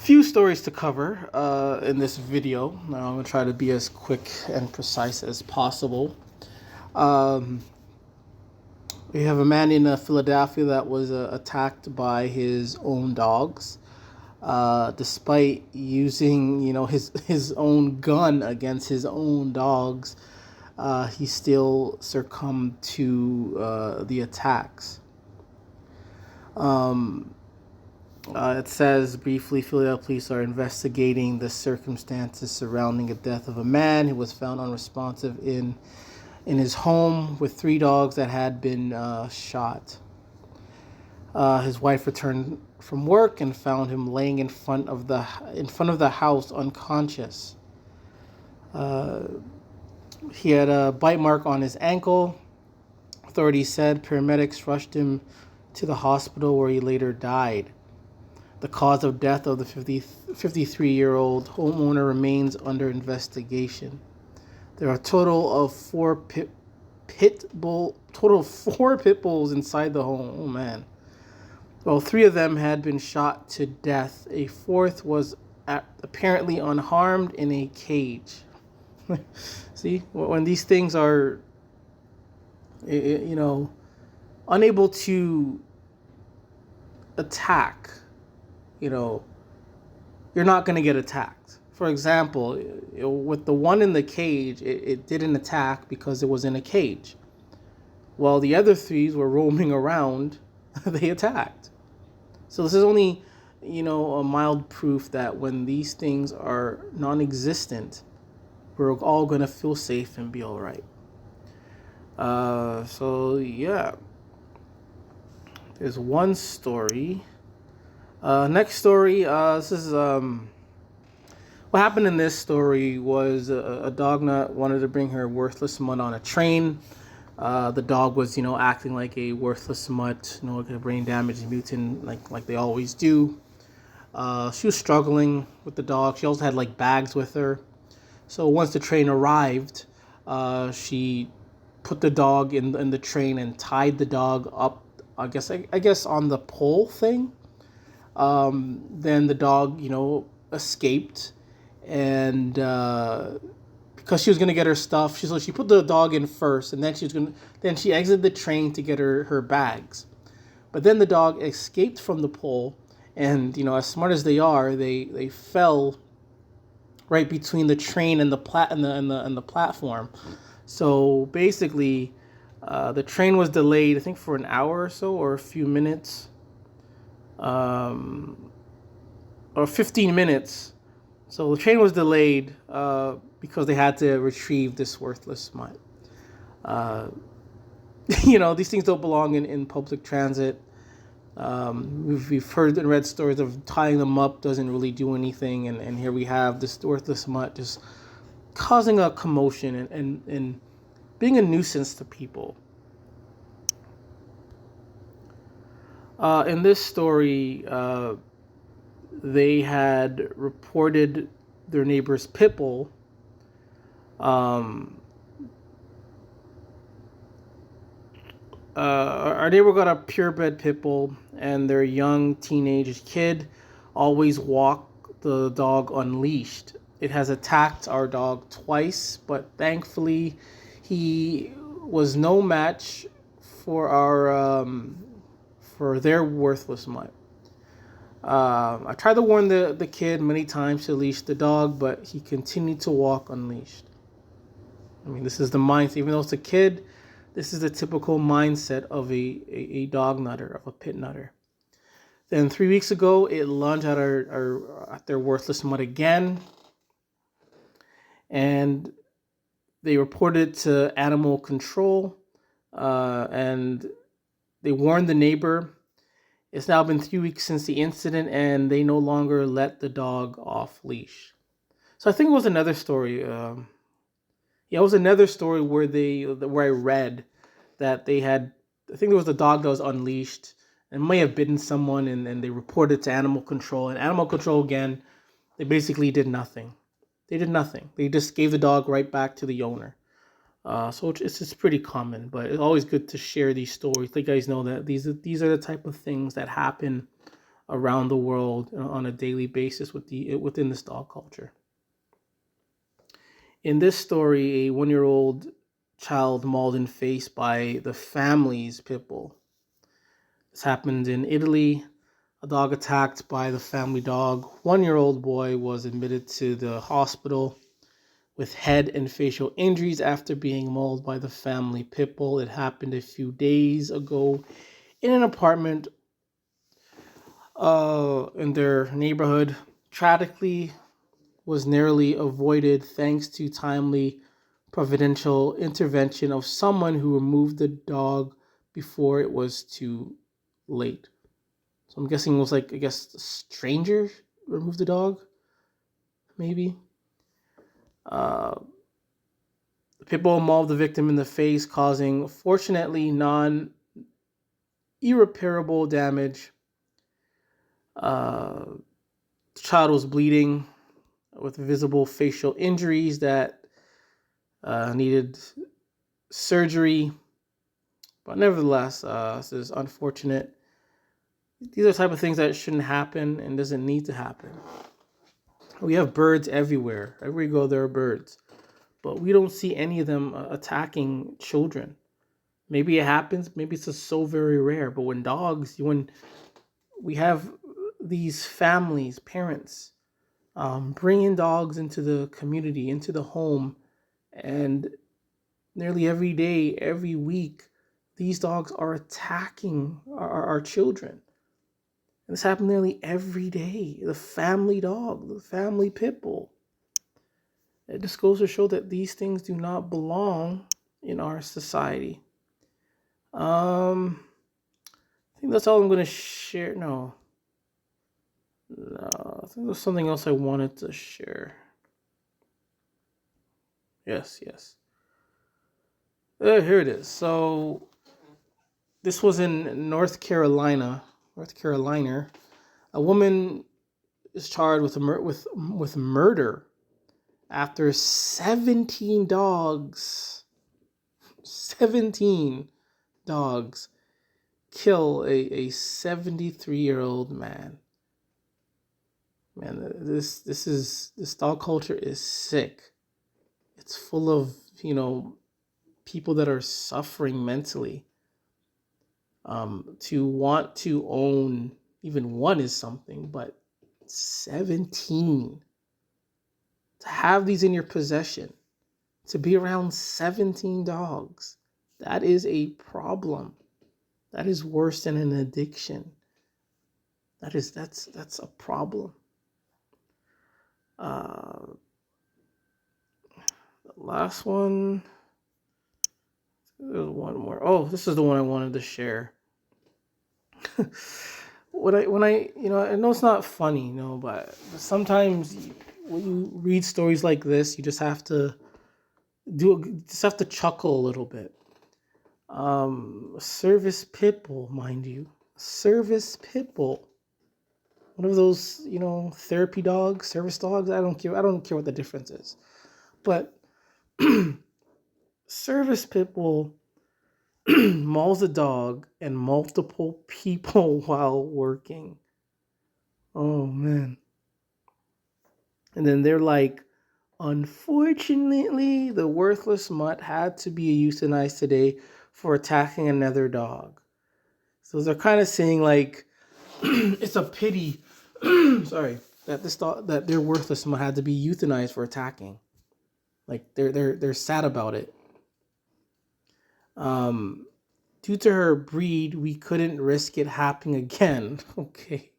few stories to cover in this video. Now I'm going to try to be as quick and precise as possible. Um, we have a man in Philadelphia that was attacked by his own dogs. Despite using, his own gun against his own dogs, he still succumbed to the attacks. It says briefly, Philadelphia police are investigating the circumstances surrounding the death of a man who was found unresponsive in his home with three dogs that had been shot. His wife returned from work and found him laying in front of the house unconscious. He had a bite mark on his ankle. Authorities said paramedics rushed him to the hospital where he later died. The cause of death of the 53-year-old homeowner remains under investigation. There are a total of four pit bulls inside the home. Oh man. Well, three of them had been shot to death. A fourth was apparently unharmed in a cage. See, when these things are, unable to attack, you're not going to get attacked. For example, with the one in the cage, it didn't attack because it was in a cage. While the other three were roaming around, they attacked. So this is only, a mild proof that when these things are non-existent, we're all going to feel safe and be all right. So, yeah. There's one story. Next story, this is, what happened in this story was a dog nut wanted to bring her worthless mutt on a train. The dog was, acting like a worthless mutt, like a brain damaged mutant, like they always do. She was struggling with the dog. She also had bags with her. So once the train arrived, she put the dog in the train and tied the dog up, I guess on the pole thing. Then the dog, escaped, and because she was gonna get her stuff, she put the dog in first, and then she exited the train to get her bags. But then the dog escaped from the pole, and as smart as they are, they fell right between the train and the platform. So basically, the train was delayed, I think, for an hour or so, or a few minutes, or 15 minutes. So the train was delayed because they had to retrieve this worthless mutt. These things don't belong in public transit. We've heard and read stories of tying them up doesn't really do anything, and here we have this worthless mutt just causing a commotion and being a nuisance to people. In this story, they had reported their neighbor's pit bull. Our neighbor got a purebred pit bull, and their young teenage kid always walked the dog unleashed. It has attacked our dog twice, but thankfully he was no match for for their worthless mutt. I tried to warn the kid many times to leash the dog, but he continued to walk unleashed. I mean, this is the mindset. Even though it's a kid, this is the typical mindset of a dog nutter, of a pit nutter. Then 3 weeks ago, it lunged at at their worthless mutt again, and they reported it to animal control, and they warned the neighbor. It's now been 3 weeks since the incident, and they no longer let the dog off leash. So I think it was another story. It was another story where I read that they had. I think there was a dog that was unleashed and may have bitten someone, and they reported to animal control. And animal control again, they basically did nothing. They did nothing. They just gave the dog right back to the owner. So it's pretty common, but it's always good to share these stories. Let you guys know that these are the type of things that happen around the world on a daily basis within this dog culture. In this story, a 1-year-old child mauled in face by the family's pit bull. This happened in Italy. A dog attacked by the family dog. 1-year-old boy was admitted to the hospital with head and facial injuries after being mauled by the family pit bull. It happened a few days ago in an apartment in their neighborhood. Tragically, was narrowly avoided thanks to timely providential intervention of someone who removed the dog before it was too late. So I'm guessing it was like, a stranger removed the dog, maybe. The pit bull mauled the victim in the face, causing, fortunately, non-irreparable damage. The child was bleeding with visible facial injuries that needed surgery. But nevertheless, this is unfortunate. These are the type of things that shouldn't happen and doesn't need to happen. We have birds everywhere. Everywhere we go, there are birds. But we don't see any of them attacking children. Maybe it happens. Maybe it's just so very rare. But when we have these families, parents, bringing dogs into the community, into the home, and nearly every day, every week, these dogs are attacking our children. And this happens nearly every day. The family dog, the family pit bull. It just goes to show that these things do not belong in our society. I think that's all I'm going to share. No, I think there's something else I wanted to share. Yes. Here it is. So this was in North Carolina. A woman is charged with murder after 17 dogs kill a 73-year-old man. Man, this dog culture is sick. It's full of, people that are suffering mentally. To want to own even one is something, but 17, to have these in your possession, to be around 17 dogs, that is a problem. That is worse than an addiction. That's a problem. The last one. There's one more. Oh, this is the one I wanted to share. when I I know it's not funny, but sometimes when you read stories like this, you just have to chuckle a little bit. Service pit bull, mind you, service pit bull. One of those, therapy dogs, service dogs. I don't care what the difference is, but service pit bull mauls a dog and multiple people while working. Oh man. And then they're like, unfortunately, the worthless mutt had to be euthanized today for attacking another dog. So they're kind of saying like, it's a pity, sorry, that their worthless mutt had to be euthanized for attacking. Like they're sad about it. Due to her breed, we couldn't risk it happening again. Okay.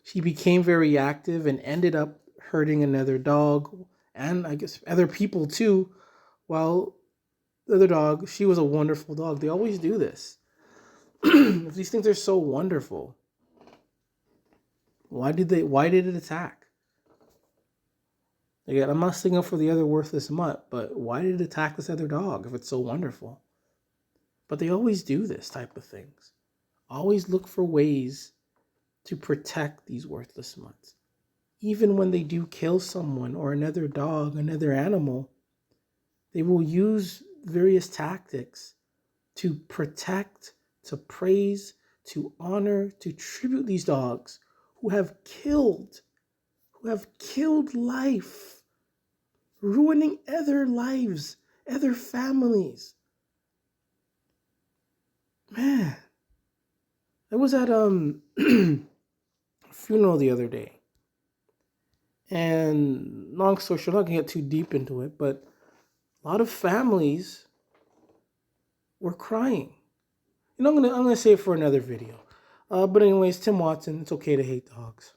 She became very active and ended up hurting another dog and I guess other people too. While the other dog, she was a wonderful dog. They always do this. If these things are so wonderful, why did it attack? Again, I'm not sticking up for the other worthless mutt, but why did it attack this other dog if it's so wonderful? But they always do this type of things. Always look for ways to protect these worthless mutts. Even when they do kill someone or another dog, another animal, they will use various tactics to protect, to praise, to honor, to tribute these dogs who have killed life, ruining other lives, other families. Man, I was at a funeral the other day, and long story short, I'm not gonna get too deep into it, but a lot of families were crying. I'm gonna say it for another video. But anyways, Tim Watson, it's okay to hate dogs.